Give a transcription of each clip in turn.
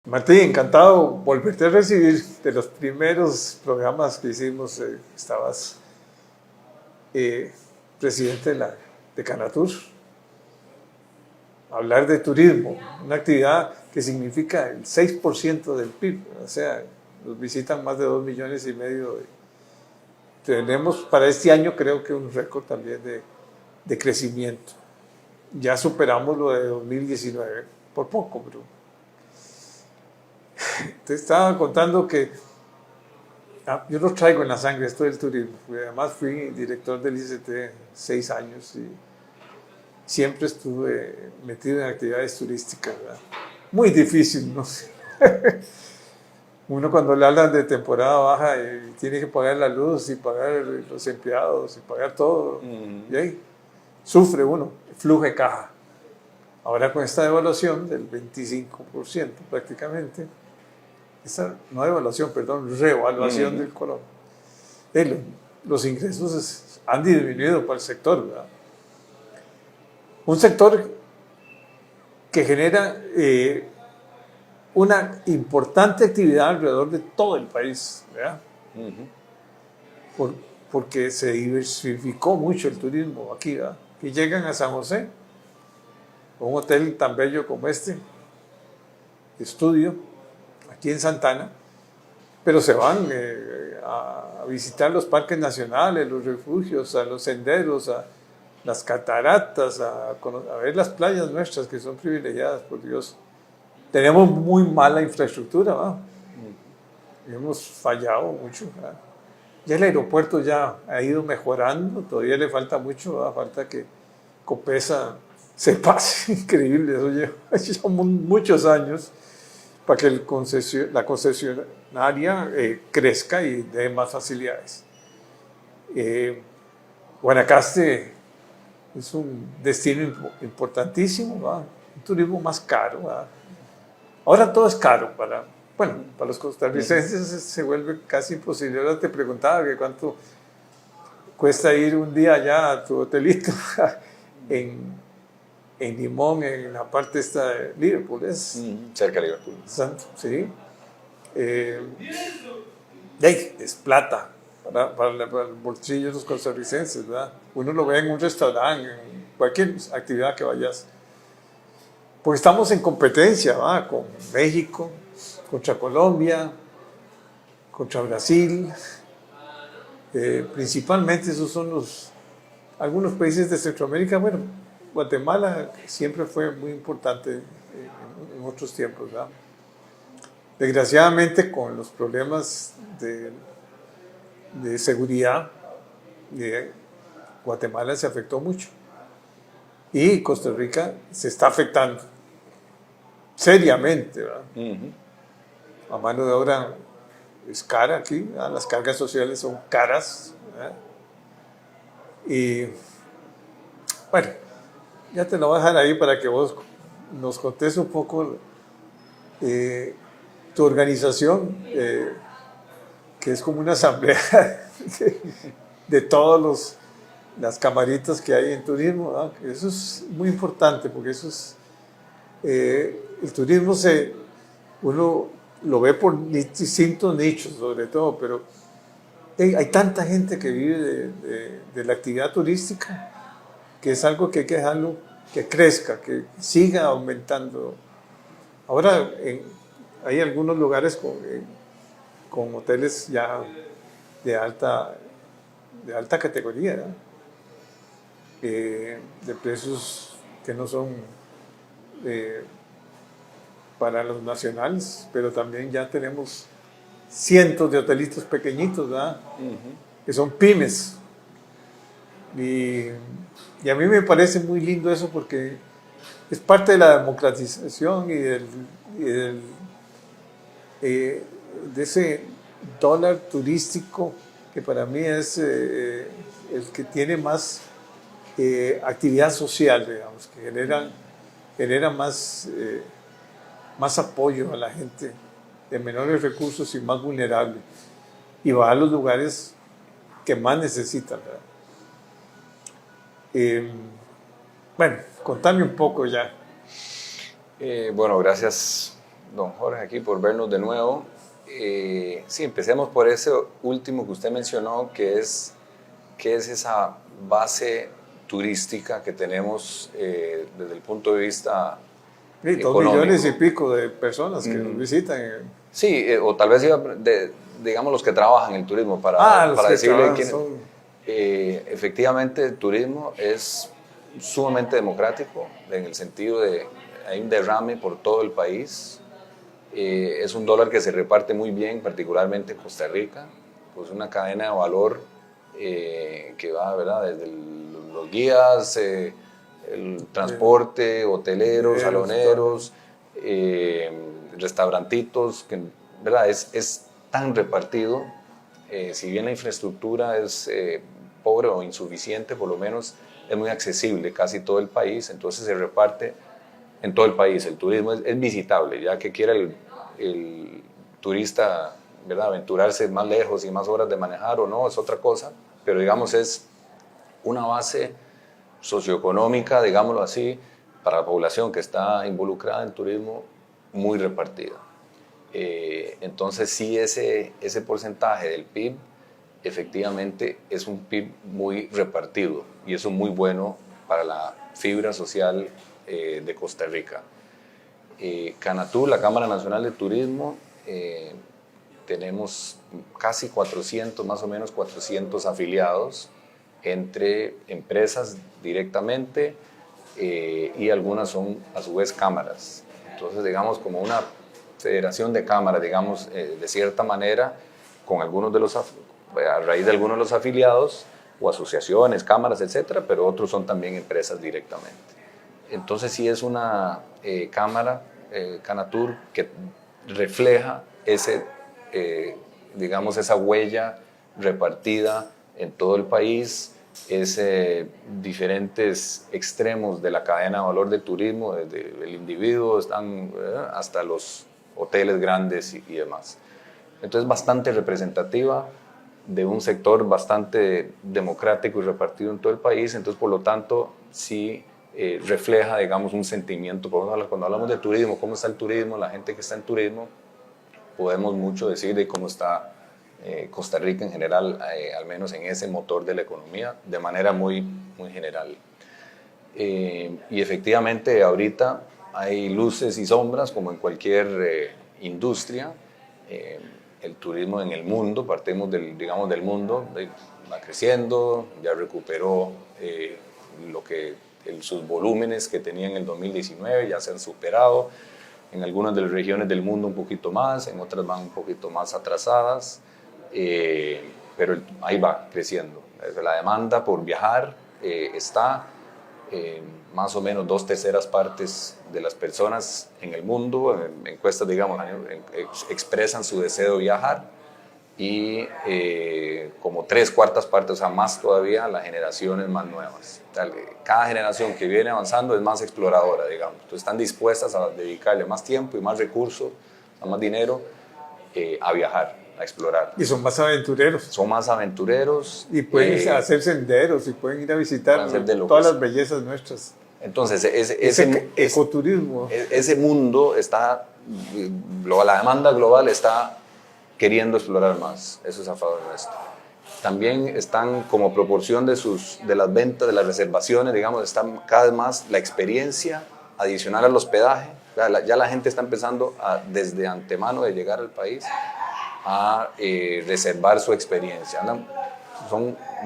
Martín, encantado volverte a recibir de los primeros programas que hicimos. Estabas presidente de Canatur. Hablar de turismo, una actividad que significa el 6% del PIB, o sea, nos visitan más de 2,5 millones. Tenemos para este año creo que un récord también de crecimiento. Ya superamos lo de 2019, por poco, pero te estaba contando que yo lo traigo en la sangre, esto del turismo. Además fui director del ICT 6 años y siempre estuve metido en actividades turísticas, ¿verdad? Muy difícil, ¿no? Uno cuando le hablan de temporada baja y tiene que pagar la luz y pagar los empleados y pagar todo, y ahí sufre uno, flujo de caja. Ahora con esta devaluación del 25% prácticamente, no devaluación, perdón, revaluación del colón, los ingresos han disminuido para el sector, ¿verdad? Un sector que genera una importante actividad alrededor de todo el país, ¿verdad? Porque se diversificó mucho el turismo aquí, ¿verdad? Que llegan a San José, un hotel tan bello como este, estudio, aquí en Santana, pero se van a visitar los parques nacionales, los refugios, a los senderos, a las cataratas, a ver las playas nuestras que son privilegiadas, por Dios. Tenemos muy mala infraestructura, ¿va? Hemos fallado mucho, ¿va? Ya el aeropuerto ya ha ido mejorando, todavía le falta mucho, ¿va? Falta que Copesa se pase, increíble, eso lleva muchos años para que la concesionaria crezca y dé más facilidades. Guanacaste es un destino importantísimo, ¿va? Un turismo más caro, ¿va? Ahora todo es caro para los costarricenses se vuelve casi imposible. Ahora te preguntaba que cuánto cuesta ir un día allá a tu hotelito en Limón, en la parte esta de Liverpool, cerca de Liverpool. Sí. Es plata para el bolsillo de los costarricenses, ¿verdad? Uno lo ve en un restaurante, en cualquier actividad que vayas. Porque estamos en competencia, ¿va? Con México, contra Colombia, contra Brasil. Principalmente esos son algunos países de Centroamérica. Bueno, Guatemala siempre fue muy importante en otros tiempos, ¿verdad? Desgraciadamente, con los problemas de seguridad, Guatemala se afectó mucho. Y Costa Rica se está afectando seriamente, ¿verdad? La mano de obra es cara aquí, ¿verdad? Las cargas sociales son caras, ¿verdad? Y bueno, ya te lo voy a dejar ahí para que vos nos contes un poco tu organización, que es como una asamblea de todas las camaritas que hay en turismo, ¿verdad? Eso es muy importante porque eso es el turismo uno lo ve por distintos nichos sobre todo, pero hay tanta gente que vive de la actividad turística que es algo que hay que dejarlo que crezca, que siga aumentando. Ahora hay algunos lugares con hoteles ya de alta categoría, ¿no? De precios que no son para los nacionales, pero también ya tenemos cientos de hotelitos pequeñitos, ¿verdad? Que son pymes. Y a mí me parece muy lindo eso porque es parte de la democratización y de ese dólar turístico que para mí es el que tiene más actividad social, digamos, que genera más apoyo a la gente de menores recursos y más vulnerable, y va a los lugares que más necesitan, ¿verdad? Bueno, contame un poco ya. Bueno, gracias don Jorge, aquí por vernos de nuevo. Sí, empecemos por ese último que usted mencionó, que es esa base turística que tenemos desde el punto de vista Sí, 2,5 millones de personas que nos visitan. Sí, o tal vez digamos los que trabajan en el turismo, Los para que decirle trabajan quién. son... Efectivamente, el turismo es sumamente democrático, en el sentido de hay un derrame por todo el país. Es un dólar que se reparte muy bien, particularmente en Costa Rica, pues una cadena de valor que va, ¿verdad?, desde los guías, el transporte, hoteleros, saloneros, restaurantitos, que, ¿verdad?, es tan repartido. Si bien la infraestructura es pobre o insuficiente, por lo menos es muy accesible casi todo el país, entonces se reparte en todo el país. El turismo es visitable, ya que quiera el turista, ¿verdad?, aventurarse más lejos y más horas de manejar o no, es otra cosa, pero digamos es una base socioeconómica, digámoslo así, para la población que está involucrada en turismo, muy repartida. Entonces sí, ese porcentaje del PIB efectivamente es un PIB muy repartido y eso es muy bueno para la fibra social de Costa Rica. Canatur, la Cámara Nacional de Turismo, tenemos casi 400, más o menos 400 afiliados entre empresas directamente y algunas son a su vez cámaras. Entonces, digamos, como una federación de cámaras, digamos, de cierta manera, con algunos a raíz de algunos de los afiliados, o asociaciones, cámaras, etcétera, pero otros son también empresas directamente. Entonces sí es una cámara, Canatur, que refleja digamos, esa huella repartida en todo el país, diferentes extremos de la cadena de valor del turismo, desde el individuo hasta los hoteles grandes y demás. Entonces bastante representativa de un sector bastante democrático y repartido en todo el país, entonces por lo tanto sí refleja, digamos, un sentimiento. Cuando hablamos de turismo, cómo está el turismo, la gente que está en turismo, podemos mucho decir de cómo está Costa Rica en general, al menos en ese motor de la economía, de manera muy, muy general. Y efectivamente ahorita hay luces y sombras como en cualquier industria. El turismo en el mundo, partimos digamos, del mundo, va creciendo, ya recuperó sus volúmenes que tenía en el 2019, ya se han superado. En algunas de las regiones del mundo un poquito más, en otras van un poquito más atrasadas, pero ahí va creciendo. La demanda por viajar está más o menos 2/3 partes de las personas en el mundo, en encuestas, digamos, expresan su deseo de viajar, y como 3/4 partes, o sea, más todavía, las generaciones más nuevas. Cada generación que viene avanzando es más exploradora, digamos. Entonces están dispuestas a dedicarle más tiempo y más recursos, más dinero a viajar, a explorar. Y son más aventureros. Son más aventureros. Y pueden hacer senderos y pueden ir a visitar todas las bellezas nuestras. Entonces, ese ecoturismo. Ese mundo está, la demanda global está queriendo explorar más. Eso es a favor nuestro. También están, como proporción de las ventas, de las reservaciones, digamos, están cada vez más la experiencia adicional al hospedaje. Ya la gente está empezando desde antemano de llegar al país a reservar su experiencia.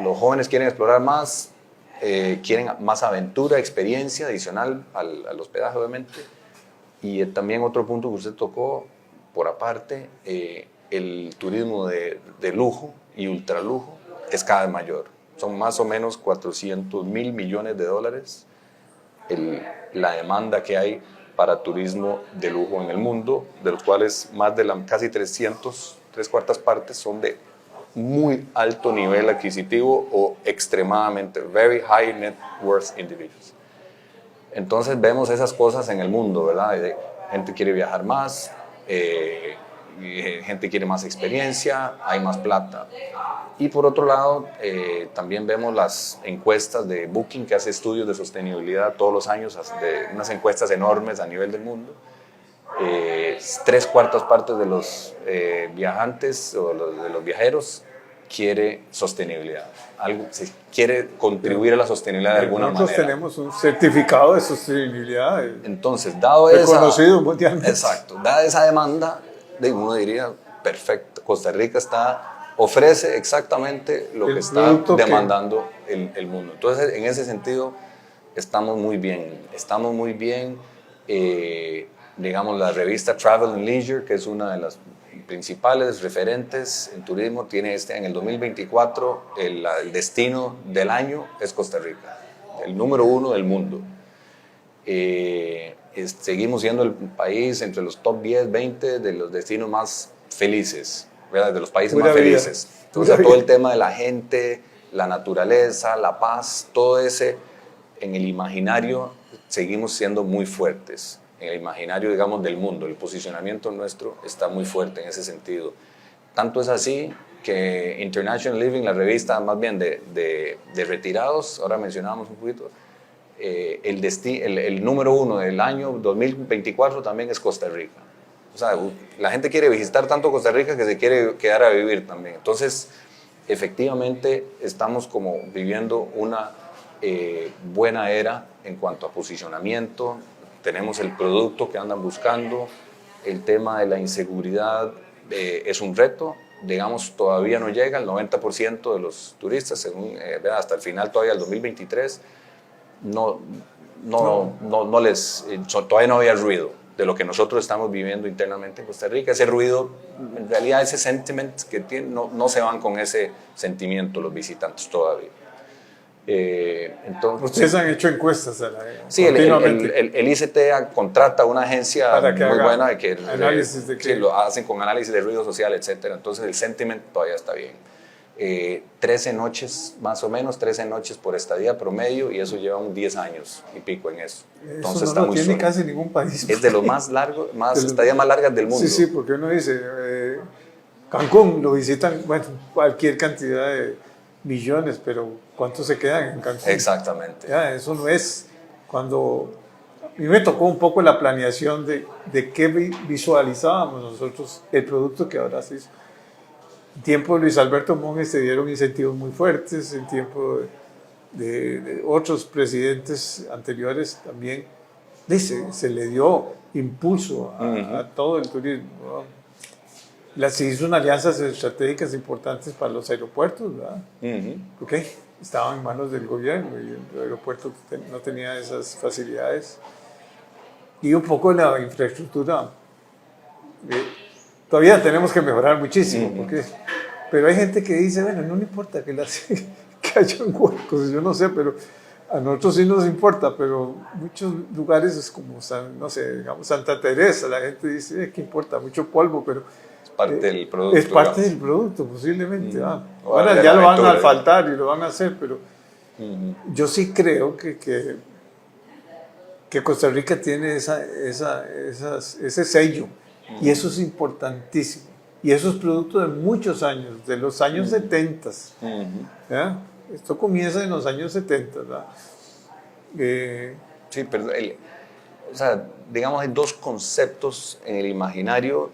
Los jóvenes quieren explorar más, quieren más aventura, experiencia adicional al hospedaje, obviamente. Y también otro punto que usted tocó, por aparte, el turismo de lujo y ultralujo es cada vez mayor. Son más o menos 400.000 millones de dólares la demanda que hay para turismo de lujo en el mundo, de los cuales más de casi 3/4 partes son de muy alto nivel adquisitivo o extremadamente, very high net worth individuals. Entonces vemos esas cosas en el mundo, ¿verdad? Gente quiere viajar más, gente quiere más experiencia, hay más plata. Y por otro lado, también vemos las encuestas de Booking, que hace estudios de sostenibilidad todos los años, unas encuestas enormes a nivel del mundo. 3/4 partes de los viajantes o de los viajeros quiere sostenibilidad. Se quiere contribuir a la sostenibilidad de alguna manera. Nosotros tenemos un certificado de sostenibilidad Entonces, dado esa... reconocido mundialmente. Exacto. Dada esa demanda, uno diría, perfecto, Costa Rica ofrece exactamente lo que está demandando el mundo. Entonces, en ese sentido, estamos muy bien. Estamos muy bien. Digamos, la revista Travel and Leisure, que es una de las principales referentes en turismo, tiene en el 2024 el destino del año es Costa Rica, el número 1 del mundo. Seguimos siendo el país entre los top 10, 20 de los destinos más felices, ¿verdad? De los países más felices. Entonces, todo el tema de la gente, la naturaleza, la paz, todo ese, en el imaginario seguimos siendo muy fuertes. En el imaginario, digamos, del mundo, el posicionamiento nuestro está muy fuerte en ese sentido. Tanto es así que International Living, la revista más bien de retirados, ahora mencionábamos un poquito, el número 1 del año 2024 también es Costa Rica. O sea, la gente quiere visitar tanto Costa Rica que se quiere quedar a vivir también. Entonces, efectivamente, estamos como viviendo una buena era en cuanto a posicionamiento. Tenemos el producto que andan buscando. El tema de la inseguridad es un reto. Digamos, todavía no llega el 90% de los turistas, según, hasta el final, todavía el 2023, todavía no había ruido de lo que nosotros estamos viviendo internamente en Costa Rica. Ese ruido, en realidad, ese sentiment que tienen, no se van con ese sentimiento los visitantes todavía. Entonces, ustedes han hecho encuestas sí, el ICT contrata una agencia muy buena que lo hacen con análisis de ruido social, etcétera. Entonces el sentiment todavía está bien. 13 noches, más o menos 13 noches por estadía promedio, y eso lleva un 10 años y pico en eso. Entonces eso no lo tiene casi ningún país. Es de los más largos, estadías más largas del mundo. Sí, porque uno dice, Cancún lo visitan, bueno, cualquier cantidad de millones, pero ¿cuántos se quedan en Cancún? Exactamente. Ya, eso no es. Cuando a mí me tocó un poco la planeación de qué visualizábamos nosotros el producto que ahora se hizo. En tiempo de Luis Alberto Monge se dieron incentivos muy fuertes, en tiempo de otros presidentes anteriores también se le dio impulso a todo el turismo, ¿no? Se hizo unas alianzas estratégicas importantes para los aeropuertos, ¿verdad? Porque estaban en manos del gobierno y el aeropuerto no tenía esas facilidades. Y un poco la infraestructura. Todavía tenemos que mejorar muchísimo, pero hay gente que dice, bueno, no le importa que hayan huecos, yo no sé, pero a nosotros sí nos importa, pero muchos lugares es como, no sé, digamos Santa Teresa, la gente dice, ¿qué importa? Mucho polvo, pero parte del producto. Es parte del producto, posiblemente. Ahora ya lo van a asfaltar y lo van a hacer, pero yo sí creo que Costa Rica tiene ese sello, y eso es importantísimo. Y eso es producto de muchos años, de los años 70. Esto comienza en los años 70. ¿Verdad? Sí, pero o sea, digamos, hay dos conceptos en el imaginario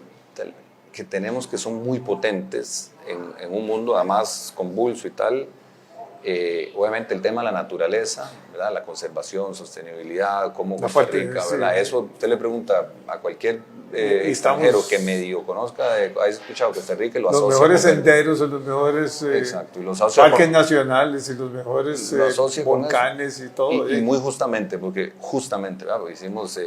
que tenemos que son muy potentes en un mundo además convulso y tal. Obviamente el tema de la naturaleza, ¿verdad? La conservación, sostenibilidad, cómo Costa Rica, ¿verdad? Sí. Eso usted le pregunta a cualquier extranjero que medio conozca, ha escuchado Costa Rica y lo asocia. Los mejores senderos, los mejores parques nacionales y los mejores volcanes y todo. Y muy justamente, porque ¿verdad? Hicimos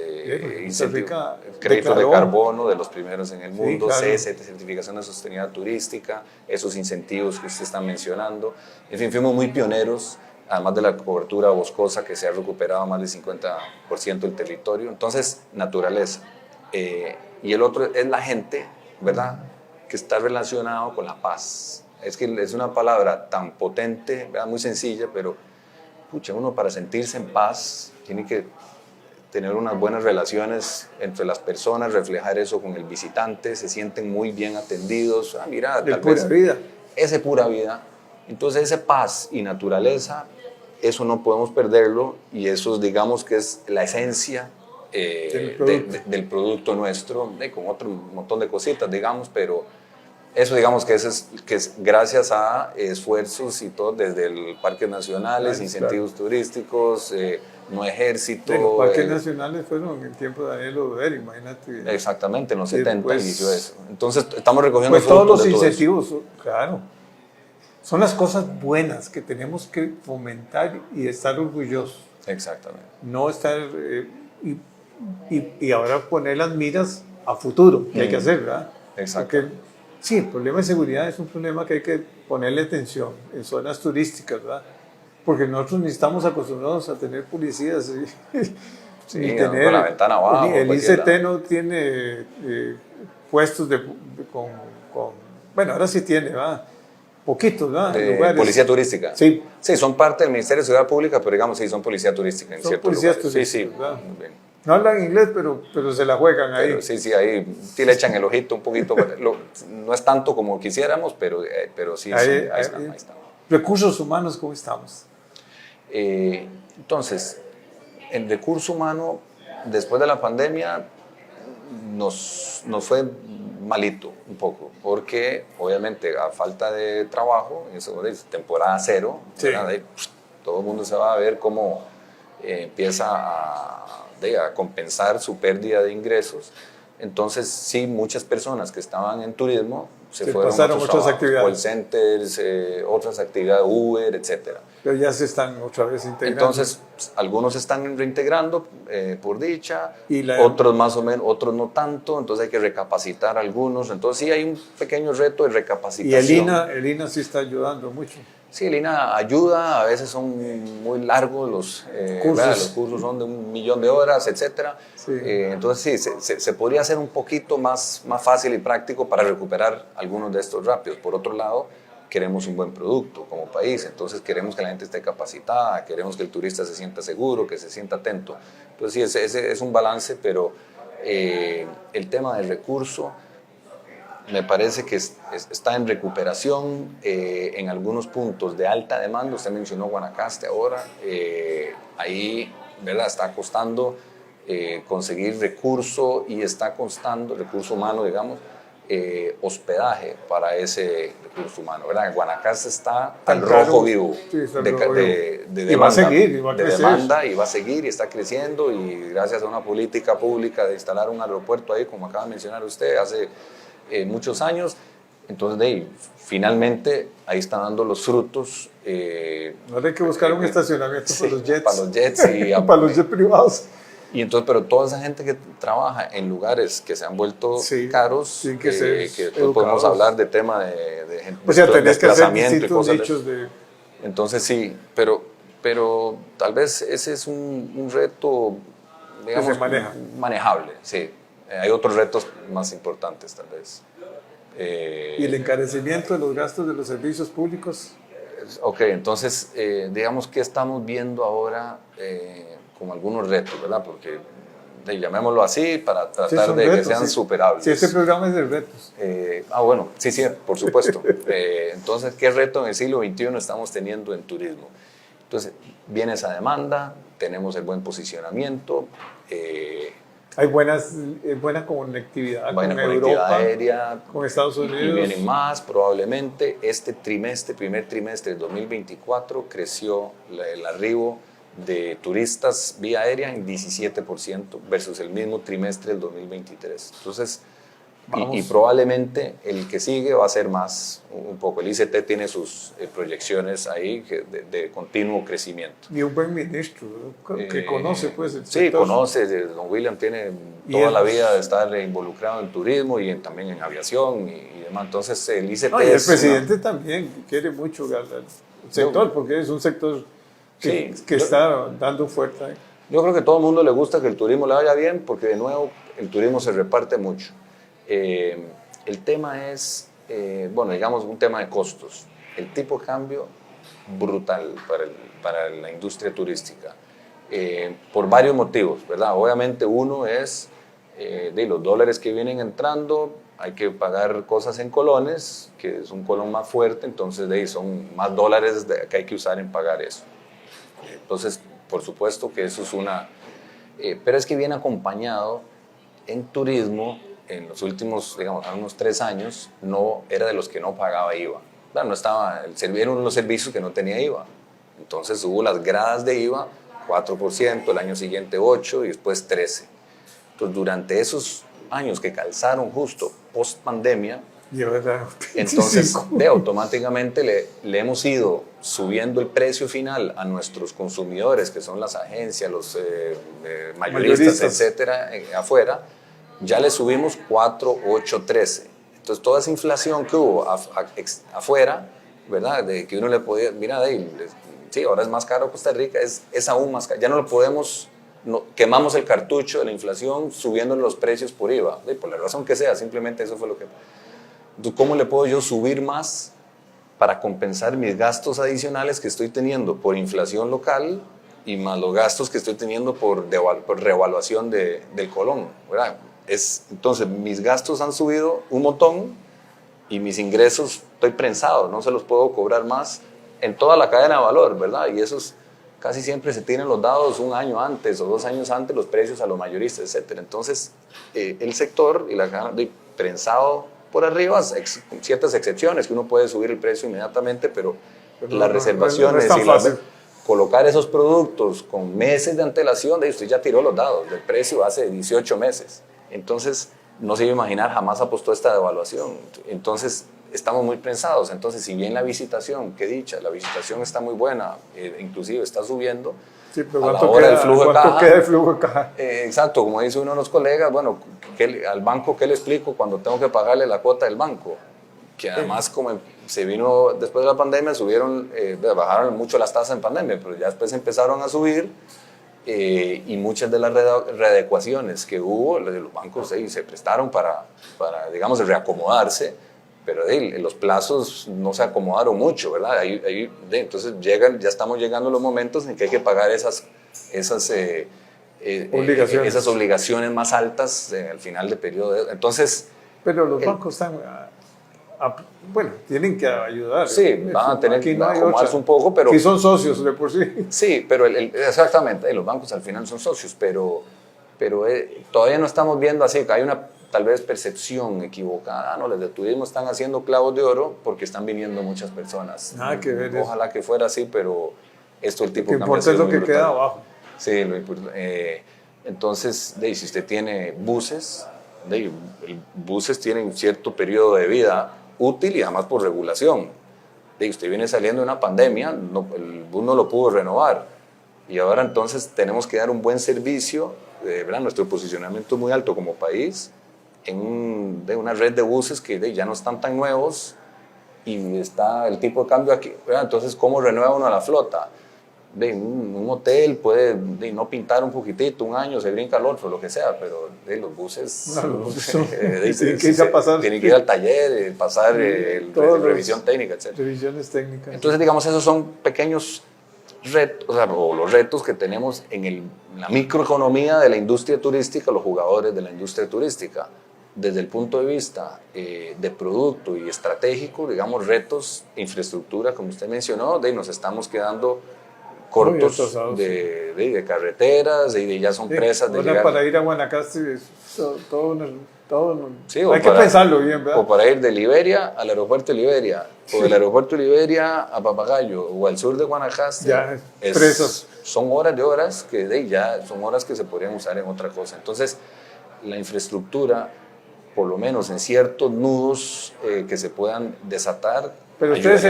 créditos de carbono de los primeros en el mundo, claro. Certificación de sostenibilidad turística, esos incentivos que usted está mencionando. En fin, fuimos muy pioneros, además de la cobertura boscosa que se ha recuperado más del 50% del territorio. Entonces, naturaleza. Y el otro es la gente, ¿verdad? Que está relacionado con la paz. Es que es una palabra tan potente, ¿verdad? Muy sencilla, pero pucha, uno para sentirse en paz tiene que tener unas buenas relaciones entre las personas, reflejar eso con el visitante, se sienten muy bien atendidos. Mira, tal vez pura vida. Ese pura vida. Entonces, ese paz y naturaleza, eso no podemos perderlo, y eso digamos que es la esencia del producto nuestro, con otro montón de cositas, digamos, pero eso digamos que es gracias a esfuerzos y todo desde el parques nacionales, incentivos turísticos, no ejército. Los parques nacionales fueron en el tiempo de Daniel Oduber, imagínate. Exactamente, en los 70 después, inició eso. Entonces estamos recogiendo pues todos los de todo incentivos, claro, son las cosas buenas que tenemos que fomentar y estar orgullosos. Exactamente. No estar y ahora poner las miras a futuro, que hay que hacer, ¿verdad? Exacto. Porque, sí, el problema de seguridad es un problema que hay que ponerle atención en zonas turísticas, ¿verdad? Porque nosotros ni estamos acostumbrados a tener policías Sí, ni con tener, la ventana abajo. el ICT no tiene puestos bueno, ahora sí tiene, ¿verdad? Poquitos, ¿verdad? De Lugares. policía turística. Sí. Sí, son parte del Ministerio de Seguridad Pública, pero digamos, sí, son policía turística en Son ciertos policías lugares. turísticos, Sí, sí. ¿verdad? Muy bien. No hablan inglés, pero se la juegan ahí. Pero sí, ahí sí le echan el ojito un poquito. No es tanto como quisiéramos, pero sí, Ahí ahí están. Recursos humanos, ¿cómo estamos? Entonces, el recurso humano, después de la pandemia, nos fue malito un poco, porque obviamente a falta de trabajo, eso es temporada cero, Sí. ahí, todo el mundo se va a ver cómo empieza a compensar su pérdida de ingresos. Entonces, sí, muchas personas que estaban en turismo se fueron pasaron a otros otras trabajos, actividades. call centers, otras actividades, Uber, etcétera. Pero ya se están otra vez integrando. Entonces, algunos se están reintegrando por dicha, Y otros más o menos, otros no tanto, entonces hay que recapacitar a algunos. Entonces, sí hay un pequeño reto de y recapacitación. el INA sí está ayudando mucho. Sí, el INA ayuda, a veces son muy largos los Cursos. los cursos, son de 1.000.000 de horas, etc. Sí. Entonces, sí, se podría hacer un poquito más fácil y práctico para recuperar algunos de estos rápidos. Por otro lado, queremos un buen producto como país, entonces queremos que la gente esté capacitada, queremos que el turista se sienta seguro, que se sienta atento. Entonces, sí, ese es un balance, pero el tema del recurso me parece que está en recuperación en algunos puntos de alta demanda. Usted mencionó Guanacaste ahora, ahí, ¿verdad? Está costando conseguir recurso y está costando, recurso humano, digamos, hospedaje para ese recurso humano, ¿verdad? En Guanacaste está al rojo vivo, Sí, está al de rojo demanda, vivo. Y va a seguir, y va a de crecer. demanda, y va a seguir y está creciendo, y gracias a una política pública de instalar un aeropuerto ahí, como acaba de mencionar usted, hace muchos años. Entonces, finalmente ahí están dando los frutos. Ahora hay que buscar un estacionamiento Sí, para los jets. para los jets y para los jets privados. Y entonces, pero toda esa gente que trabaja en lugares que se han vuelto caros, tienen que ser que después podemos hablar de tema de o sea, tenés que hacer desplazamiento y distintos cosas nichos de... Entonces sí, pero tal vez ese es un reto, digamos, se maneja. manejable, sí. Hay otros retos más importantes tal vez. Y el encarecimiento de los gastos de los servicios públicos. Ok, entonces, digamos que estamos viendo ahora como algunos retos, ¿verdad? Porque llamémoslo así para tratar de retos, que sean superables. Sí, este programa es de retos. Bueno, sí, por supuesto. Entonces, ¿qué reto en el siglo XXI estamos teniendo en turismo? Entonces, viene esa demanda, tenemos el buen posicionamiento. Hay buena conectividad Buena con conectividad Europa, aérea, con Estados Unidos. Y vienen más, probablemente. Este primer trimestre del 2024, creció el arribo de turistas vía aérea en 17% versus el mismo trimestre del 2023. Entonces, y probablemente el que sigue va a ser más, un poco. El ICT tiene sus proyecciones ahí de continuo crecimiento. Y un buen ministro que conoce pues el Sí, sector. conoce. Don William tiene toda la vida de estar involucrado en turismo y también en aviación y demás. Entonces el ICT y el presidente también quiere mucho al sector, porque es un sector que está dando fuerza. Yo creo que a todo el mundo le gusta que el turismo le vaya bien, porque de nuevo el turismo se reparte mucho. El tema es, bueno, digamos un tema de costos. El tipo de cambio brutal para la industria turística, por varios motivos, ¿verdad? Obviamente uno es de los dólares que vienen entrando, hay que pagar cosas en colones, que es un colón más fuerte, entonces de ahí son más dólares que hay que usar en pagar eso. Entonces, por supuesto que eso es pero es que viene acompañado en turismo, en los últimos, digamos, unos 3 años, no era de los que no pagaba IVA. Claro, no estaba, era uno de los servicios que no tenía IVA. Entonces hubo las gradas de IVA, 4%, el año siguiente 8% y después 13%. Entonces durante esos años que calzaron justo post pandemia, entonces automáticamente le hemos ido subiendo el precio final a nuestros consumidores, que son las agencias, los mayoristas, etcétera, afuera, ya le subimos 4, 8, 13. Entonces toda esa inflación que hubo afuera, ¿verdad? De que uno le podía, mira, sí, ahora es más caro Costa Rica, es aún más caro, ya no lo podemos, quemamos el cartucho de la inflación subiendo los precios por IVA, por la razón que sea, simplemente eso fue lo que... Entonces, ¿cómo le puedo yo subir más para compensar mis gastos adicionales que estoy teniendo por inflación local y más los gastos que estoy teniendo por revaluación del colón, ¿verdad? Entonces, mis gastos han subido un montón y mis ingresos estoy prensado, no se los puedo cobrar más en toda la cadena de valor, ¿verdad? Y esos casi siempre se tienen los dados un año antes o 2 años antes, los precios a los mayoristas, etc. Entonces, el sector y la cadena de prensado por arriba, ciertas excepciones, que uno puede subir el precio inmediatamente, pero las reservaciones colocar esos productos con meses de antelación, usted ya tiró los dados del precio hace 18 meses. Entonces, no se iba a imaginar, jamás apostó esta devaluación. Entonces, estamos muy prensados. Entonces, si bien la visitación, qué dicha, la visitación está muy buena, inclusive está subiendo, sí, pero a la hora del flujo de flujo de caja? Exacto, como dice uno de los colegas, bueno, al banco, ¿qué le explico cuando tengo que pagarle la cuota del banco? Que además, como se vino después de la pandemia, bajaron mucho las tasas en pandemia, pero ya después empezaron a subir y muchas de las readecuaciones que hubo, los bancos se prestaron para, digamos, reacomodarse, pero los plazos no se acomodaron mucho, ¿verdad? Entonces ya estamos llegando a los momentos en que hay que pagar esas obligaciones más altas al final del periodo. Entonces, pero los bancos están, bueno, tienen que ayudar. Sí, van a tener que acomodarse un poco, pero... Que son socios de por sí. Sí, pero exactamente, los bancos al final son socios, pero todavía no estamos viendo así, que hay una tal vez percepción equivocada. No, los de turismo están haciendo clavos de oro porque están viniendo muchas personas. Nada que ver. Ojalá que fuera así, pero esto el tipo de cambio. Lo que importa es lo que queda abajo. Sí, entonces, si usted tiene buses, buses tienen cierto periodo de vida útil y además por regulación. Usted viene saliendo de una pandemia, el bus no lo pudo renovar y ahora entonces tenemos que dar un buen servicio, ¿verdad? Nuestro posicionamiento es muy alto como país en una red de buses que ya no están tan nuevos y está el tipo de cambio aquí, ¿verdad? Entonces, ¿cómo renueva uno la flota? Un hotel puede no pintar un poquitito, un año, se brinca al otro, lo que sea, pero los buses tienen que ir al taller, pasar revisión técnica, etc. Revisiones técnicas. Entonces, digamos, esos son pequeños retos, o los retos que tenemos en la microeconomía de la industria turística, los jugadores de la industria turística. Desde el punto de vista de producto y estratégico, digamos, retos, infraestructura, como usted mencionó, nos estamos quedando cortos de carreteras, ya son presas de llegar. Para ir a Guanacaste es sí, hay que pensarlo bien, ¿verdad? O para ir de Liberia al aeropuerto de Liberia, o del aeropuerto de Liberia a Papagayo, o al sur de Guanacaste. Ya, son horas que ya son horas que se podrían usar en otra cosa. Entonces, la infraestructura, por lo menos en ciertos nudos que se puedan desatar. Pero ustedes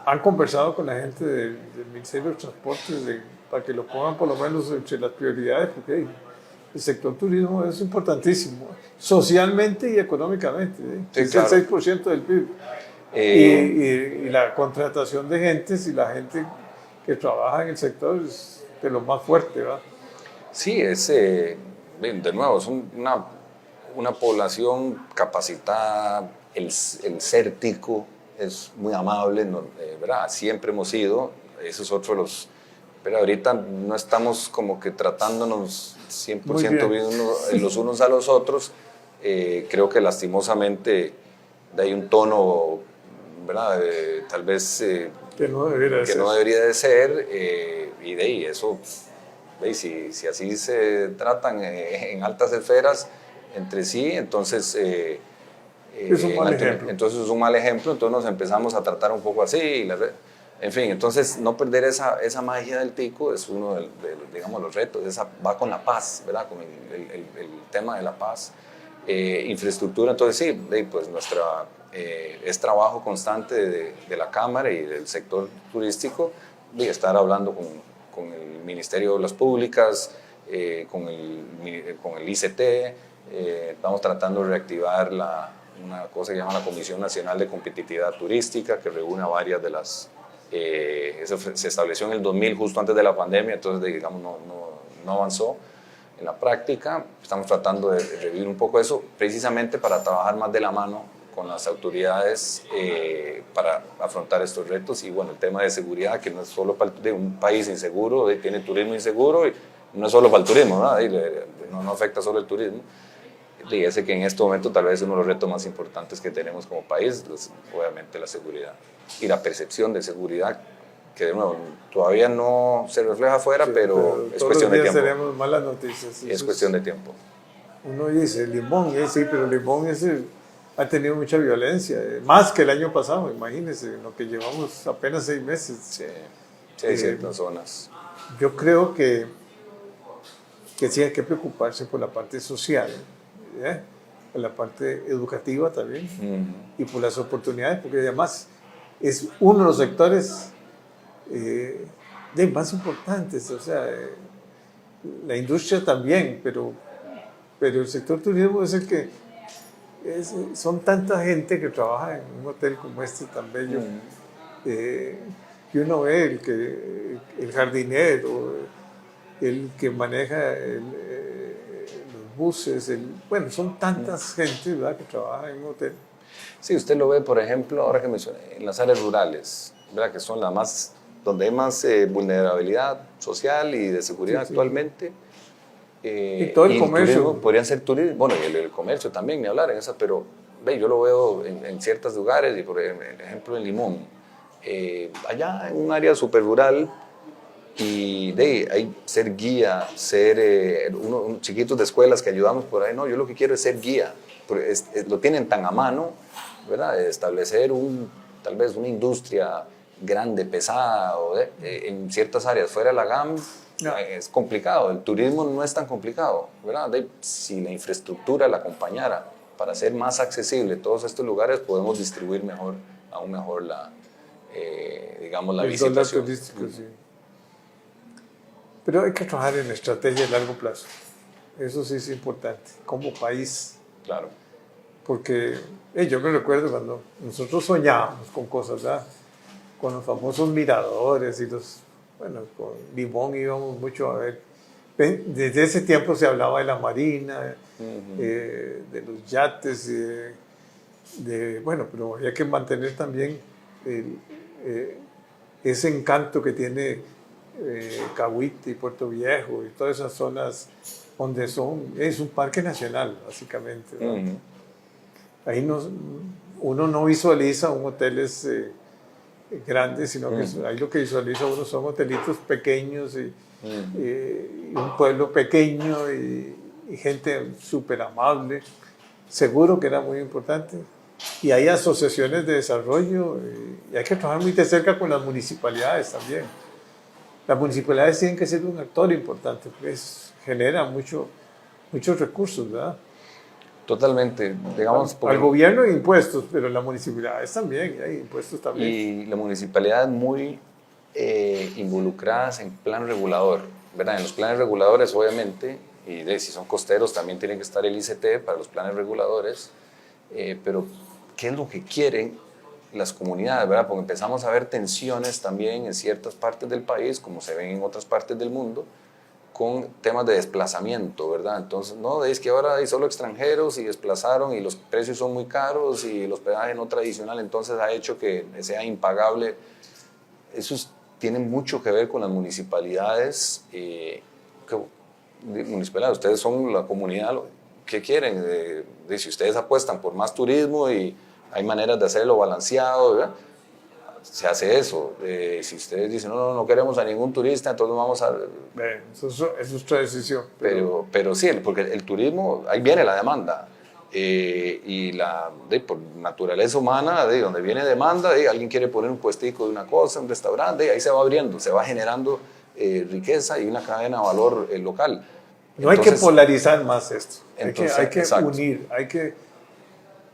han conversado con la gente del Ministerio de Transportes para que lo pongan por lo menos entre las prioridades, porque el sector turismo es importantísimo, socialmente y económicamente. Sí, es claro. El 6% del PIB. Y la contratación de gentes y la gente que trabaja en el sector es de lo más fuerte, ¿verdad? Sí, de nuevo, es una población capacitada, el CERTICO es muy amable, ¿verdad? Siempre hemos ido, eso es otro de los... Pero ahorita no estamos como que tratándonos 100% bien los unos a los otros. Creo que lastimosamente hay un tono, ¿verdad? Tal vez que no debería de ser, y eso ¿Veis? Si así se tratan en altas esferas entre sí, entonces... es un mal ejemplo. Entonces es un mal ejemplo, entonces nos empezamos a tratar un poco así. En fin, entonces no perder esa magia del tico es uno de digamos, los retos. Va con la paz, ¿verdad? Con el tema de la paz. Infraestructura, entonces sí, pues es trabajo constante de la Cámara y del sector turístico de estar hablando con el Ministerio de Obras Públicas, con el ICT. Estamos tratando de reactivar una cosa que se llama la Comisión Nacional de Competitividad Turística, que reúne a varias de las... eso se estableció en el 2000, justo antes de la pandemia, entonces digamos no avanzó en la práctica. Estamos tratando de revivir un poco eso, precisamente para trabajar más de la mano con las autoridades para afrontar estos retos. Y bueno, el tema de seguridad, que no es solo para un país inseguro, tiene turismo inseguro, y no es solo para el turismo, no afecta solo el turismo. Y ese que en este momento tal vez es uno de los retos más importantes que tenemos como país, obviamente la seguridad y la percepción de seguridad, que de nuevo todavía no se refleja afuera, sí, pero es cuestión de tiempo. Tenemos malas noticias. Es cuestión de tiempo. Uno dice, Limón, sí, pero Limón ha tenido mucha violencia, más que el año pasado, imagínense, lo que llevamos apenas 6 meses. Sí, hay ciertas zonas. Yo creo que sí hay que preocuparse por la parte social, por la parte educativa también, y por las oportunidades, porque además es uno de los sectores más importantes, o sea, la industria también, pero el sector turismo es el que son tanta gente que trabaja en un hotel como este tan bello, que uno ve el jardinero, el que maneja los buses, bueno, son tantas gente, ¿verdad?, que trabaja en un hotel. Sí, usted lo ve, por ejemplo, ahora que mencioné, en las áreas rurales, ¿verdad?, que son donde hay más vulnerabilidad social y de seguridad actualmente. Y todo el comercio. Podrían ser turismo, bueno, y el comercio también, ni hablar en esa, pero yo lo veo en ciertos lugares, y por ejemplo en Limón, allá en un área súper rural, y hay ser guía, ser chiquitos de escuelas que ayudamos por ahí. No, yo lo que quiero es ser guía, porque lo tienen tan a mano, ¿verdad?, establecer tal vez una industria grande, pesada, en ciertas áreas fuera de la GAM. No. Es complicado. El turismo no es tan complicado, ¿verdad? Si la infraestructura la acompañara para hacer más accesible todos estos lugares, podemos distribuir aún mejor la visitación. Turístico, sí. Pero hay que trabajar en estrategia a largo plazo. Eso sí es importante, como país. Claro. Porque yo me recuerdo cuando nosotros soñábamos con cosas, ¿verdad?, con los famosos miradores y bueno, con Limón íbamos mucho a ver. Desde ese tiempo se hablaba de la marina, de los yates, bueno, pero había que mantener también ese encanto que tiene Cahuite y Puerto Viejo y todas esas zonas donde es un parque nacional, básicamente. Ahí uno no visualiza un hotel grande, sino que ahí lo que visualiza uno son hotelitos pequeños y un pueblo pequeño y gente súper amable. Seguro que era muy importante. Y hay asociaciones de desarrollo y hay que trabajar muy de cerca con las municipalidades también. Las municipalidades tienen que ser un actor importante porque genera muchos recursos, ¿verdad? Totalmente, digamos... Al gobierno hay impuestos, pero las municipalidades también, hay impuestos también. Y la municipalidad muy involucradas en plan regulador, ¿verdad? En los planes reguladores, obviamente, y si son costeros también tienen que estar el ICT para los planes reguladores, pero ¿qué es lo que quieren las comunidades, ¿verdad? Porque empezamos a ver tensiones también en ciertas partes del país, como se ven en otras partes del mundo, con temas de desplazamiento, ¿verdad? Entonces, no, es que ahora hay solo extranjeros y desplazaron y los precios son muy caros y el hospedaje no tradicional, entonces ha hecho que sea impagable. Eso tiene mucho que ver con las municipalidades. Municipalidades, ustedes son la comunidad, ¿qué quieren? Si ustedes apuestan por más turismo y hay maneras de hacerlo balanceado, ¿verdad?, se hace eso. Si ustedes dicen, no queremos a ningún turista, entonces vamos a... Eso es otra decisión. Pero sí, porque el turismo, ahí viene la demanda. Y por naturaleza humana, donde viene demanda, alguien quiere poner un puestico de una cosa, un restaurante, ahí se va abriendo, se va generando riqueza y una cadena de valor local. No hay que polarizar más esto, hay que exacto. unir,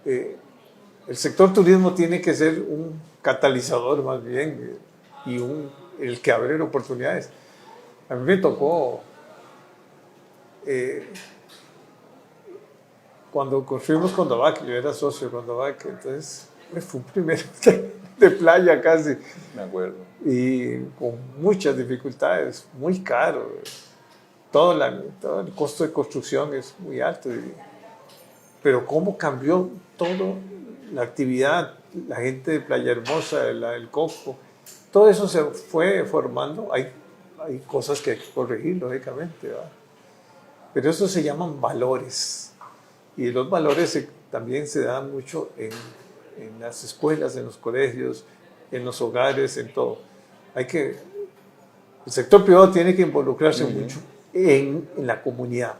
el sector turismo tiene que ser un catalizador más bien y el que abre oportunidades. A mí me tocó, cuando construimos Condovac, yo era socio de Condovac, entonces fue un primer de playa casi. Me acuerdo. Y con muchas dificultades, muy caro. Todo el costo de construcción es muy alto. Pero cómo cambió todo la actividad, la gente de Playa Hermosa, el Coco, todo eso se fue formando. Hay cosas que hay que corregir, lógicamente, ¿verdad? Pero eso se llaman valores. Y los valores también se dan mucho en las escuelas, en los colegios, en los hogares, en todo. El sector privado tiene que involucrarse mucho en la comunidad.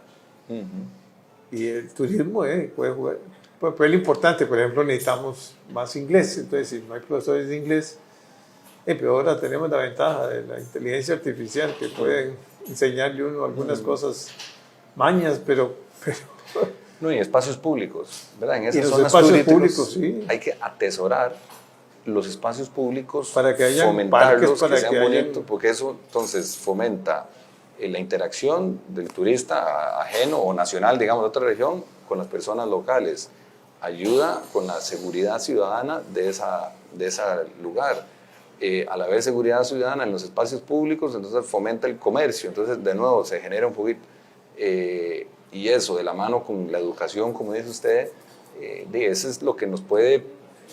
Y el turismo puede jugar un papel importante. Por ejemplo, necesitamos más inglés. Entonces, si no hay profesores de inglés, pero ahora tenemos la ventaja de la inteligencia artificial que puede enseñarle uno algunas cosas, mañas, pero no, y espacios públicos, ¿verdad? En esas los zonas espacios turísticas públicos, sí. Hay que atesorar los espacios públicos, para que haya fomentarlos, parques, que sean bonitos, porque eso entonces fomenta la interacción del turista ajeno o nacional, digamos, de otra región, con las personas locales. Ayuda con la seguridad ciudadana de ese lugar. A la vez seguridad ciudadana en los espacios públicos, entonces fomenta el comercio, entonces de nuevo se genera un poquito. Y eso, de la mano con la educación, como dice usted, eso es lo que nos puede,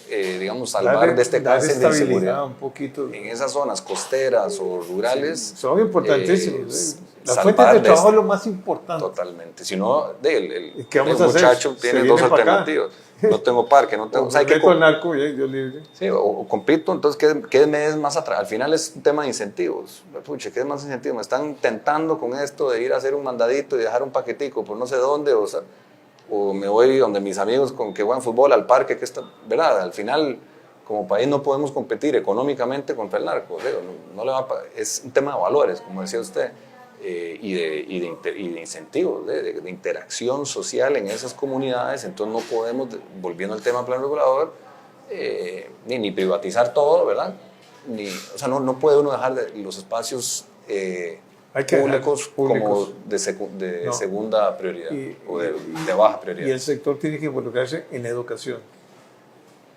digamos, salvar de este cáncer de inseguridad. Un poquito. En esas zonas costeras o rurales. Sí, son importantísimos. Las fuentes de trabajo es lo más importante. Totalmente. Si no, el muchacho tiene dos alternativas. No tengo parque, no tengo... O sea, meto al narco y Dios libre. Sí, o compito, entonces, ¿qué me es más atrás? Al final es un tema de incentivos. Pucha, ¿qué es más incentivo? Me están tentando con esto de ir a hacer un mandadito y dejar un paquetico por no sé dónde, o me voy donde mis amigos con que juegan fútbol al parque, que está, ¿verdad? Al final, como país no podemos competir económicamente contra el narco. Es un tema de valores, como decía usted, y de incentivos, de interacción social en esas comunidades. Entonces no podemos, volviendo al tema del plan regulador, ni privatizar todo, ¿verdad? O sea, no puede uno dejar los espacios públicos como de segunda prioridad o de baja prioridad. Y el sector tiene que involucrarse en la educación.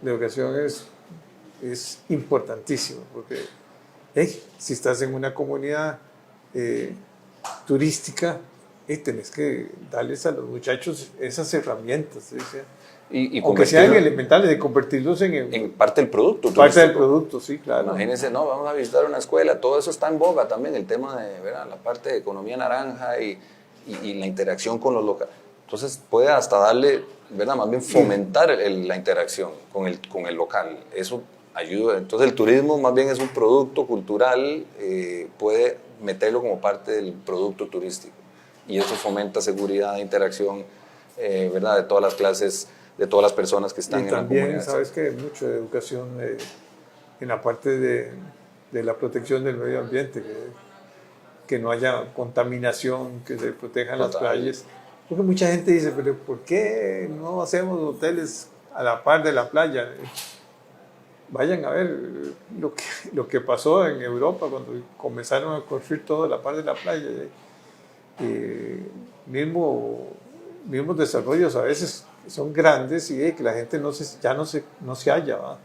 La educación es importantísima porque si estás en una comunidad turística, tenés que darles a los muchachos esas herramientas, aunque sean elementales, de convertirlos en parte del producto. Parte del producto, sí, claro. Imagínense, vamos a visitar una escuela, todo eso está en boga también, el tema de, ¿verdad?, la parte de economía naranja y la interacción con los locales. Entonces puede hasta darle, ¿verdad?, más bien fomentar la interacción con el local. Eso ayuda. Entonces el turismo más bien es un producto cultural, puede meterlo como parte del producto turístico. Y eso fomenta seguridad, interacción, ¿verdad?, de todas las clases, de todas las personas que están en la comunidad. Y también, sabes que hay mucho de educación en la parte de la protección del medio ambiente, que no haya contaminación, que se protejan las playas. Porque mucha gente dice, pero ¿por qué no hacemos hoteles a la par de la playa? Vayan a ver lo que pasó en Europa cuando comenzaron a construir todo a la par de la playa. Mismos desarrollos a veces son grandes y que la gente ya no se halla, ¿va?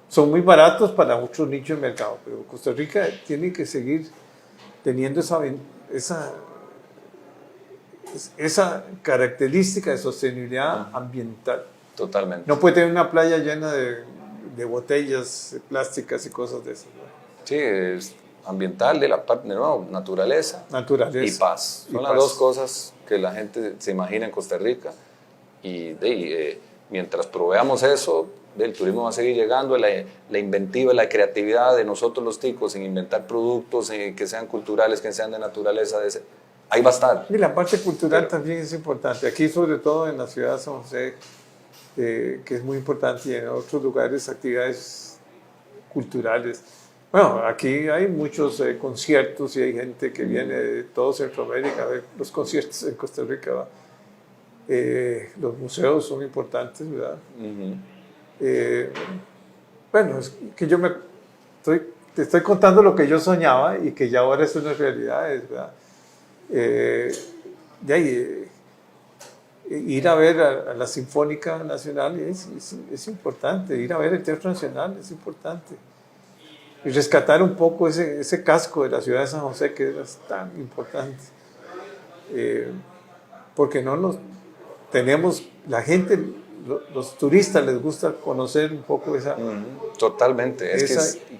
Son muy baratos para muchos nichos de mercado, pero Costa Rica tiene que seguir teniendo esa característica de sostenibilidad ambiental. Totalmente. No puede tener una playa llena de botellas plásticas y cosas de esas, ¿no? Sí, es ambiental, de la parte de nuevo, naturaleza y paz. Son las dos cosas que la gente se imagina en Costa Rica. Y mientras proveamos eso, el turismo va a seguir llegando, la inventiva, la creatividad de nosotros los ticos en inventar productos que sean culturales, que sean de naturaleza, ahí va a estar. Y la parte cultural también es importante. Aquí, sobre todo en la ciudad de San José, que es muy importante, y en otros lugares, actividades culturales. Bueno, aquí hay muchos conciertos y hay gente que viene de todo Centroamérica a ver los conciertos en Costa Rica, ¿va? Los museos son importantes, ¿verdad? Bueno, es que te estoy contando lo que yo soñaba y que ya ahora es una realidad, ¿verdad? De ahí, ir a ver a la Sinfónica Nacional es importante, ir a ver el Teatro Nacional es importante. Y rescatar un poco ese casco de la ciudad de San José que es tan importante. Porque tenemos, la gente, los turistas les gusta conocer un poco esa... Totalmente,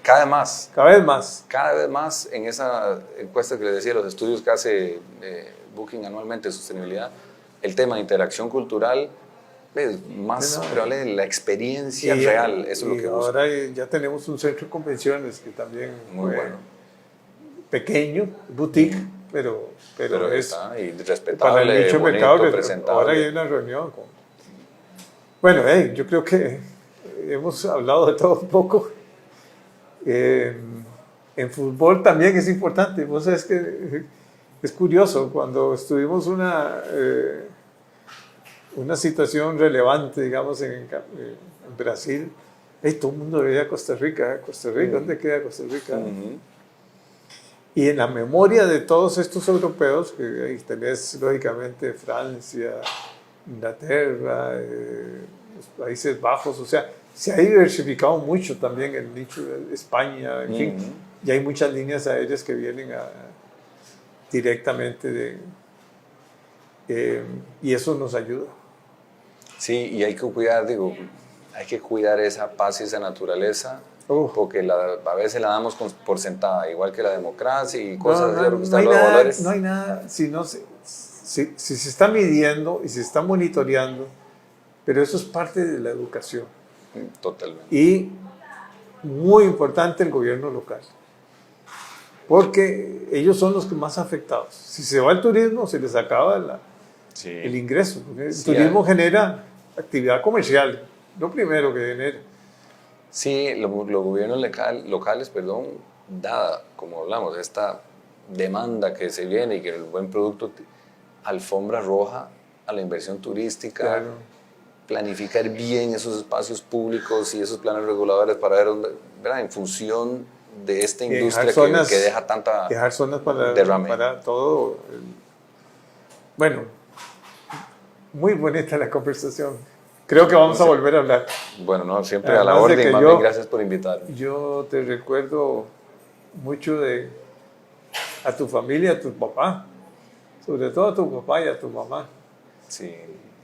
cada vez más en esa encuesta que les decía, los estudios que hace Booking anualmente de sostenibilidad, el tema de interacción cultural es más probable la experiencia real, eso es lo que busca. Ahora ya tenemos un centro de convenciones que también muy bueno, pequeño, boutique, pero es está, y respetable, para el nicho bonito, mercado, presentable. Ahora hay una reunión bueno, yo creo que hemos hablado de todo un poco. En fútbol también es importante. Vos sabés que es curioso, cuando estuvimos una situación relevante, digamos, en Brasil, todo el mundo veía Costa Rica. Costa Rica, ¿dónde queda Costa Rica? Y en la memoria de todos estos europeos, que ahí tenés lógicamente Francia, Inglaterra, los Países Bajos, o sea, se ha diversificado mucho también el nicho de España, en fin, y hay muchas líneas aéreas que vienen directamente y eso nos ayuda. Sí, y hay que cuidar, hay que cuidar esa paz y esa naturaleza, porque a veces la damos por sentada, igual que la democracia y cosas así. No hay nada, si se está midiendo y se está monitoreando, pero eso es parte de la educación. Totalmente. Y muy importante el gobierno local, porque ellos son los que más afectados. Si se va el turismo, se les acaba el ingreso. El turismo genera actividad comercial, lo primero que genera. Sí, los gobiernos locales, dada, como hablamos, esta demanda que se viene y que el buen producto, alfombra roja a la inversión turística, claro. Planificar bien esos espacios públicos y esos planes reguladores para ver dónde, ¿verdad? En función de esta industria que deja tanta dejar zonas derrame. Para todo. Bueno, muy bonita la conversación. Creo que vamos a volver a hablar. Bueno, no, siempre además a la orden, más bien gracias por invitarme. Yo te recuerdo mucho a tu familia, a tu papá, sobre todo a tu papá y a tu mamá. Sí,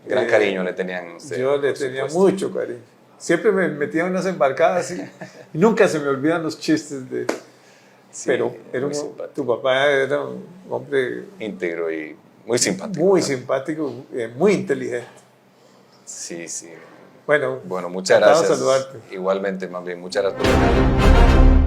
gran cariño le tenían ustedes. Yo le tenía mucho cariño. Siempre me metía en unas embarcadas y nunca se me olvidan los chistes pero tu papá era un hombre íntegro y muy simpático. Muy simpático, muy inteligente. Sí. Bueno, muchas gracias. Saludarte. Igualmente, más bien, muchas gracias por